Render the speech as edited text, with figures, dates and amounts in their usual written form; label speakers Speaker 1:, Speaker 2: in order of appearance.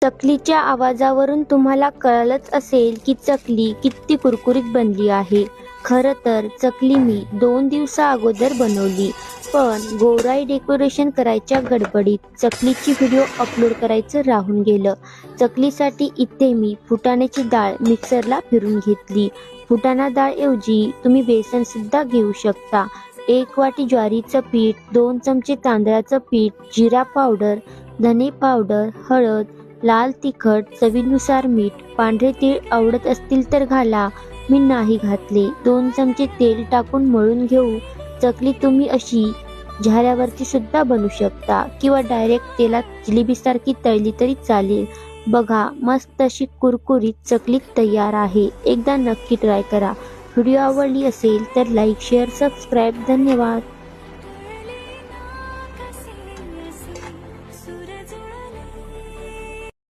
Speaker 1: चकलीच्या आवाजावरून तुम्हाला कळलंच असेल की चकली किती कुरकुरीत बनली आहे। खरं तर चकली मी 2 दिवसा अगोदर बनवली, पण गौराई डेकोरेशन करायच्या गडबडीत चकलीची व्हिडिओ अपलोड करायचं राहून गेलं। चकलीसाठी इथे मी फुटाण्याची डाळ मिक्सरला फिरून घेतली। फुटाणा डाळ ऐवजी तुम्ही बेसन सुद्धा घेऊ शकता। 1 वाटी ज्वारीचं पीठ, 2 चमचे तांदळाचं पीठ, जिरा पावडर, धने पावडर, हळद, लाल तिखट, चवीनुसार मीठ, पांढरे तीळ आवडत असतील तर घाला, मी नाही घातले। 2 चमचे तेल टाकून मळून घेऊ। चकली तुम्ही अशी झाऱ्यावरती सुद्धा बनवू शकता किंवा डायरेक्ट तेलात जिलेबीसारखी तळली तरी चालेल। बघा, मस्त अशी कुरकुरीत चकली तयार आहे। एकदा नक्की ट्राय करा। व्हिडिओ आवडली असेल तर लाईक, शेअर, सबस्क्राईब। धन्यवाद।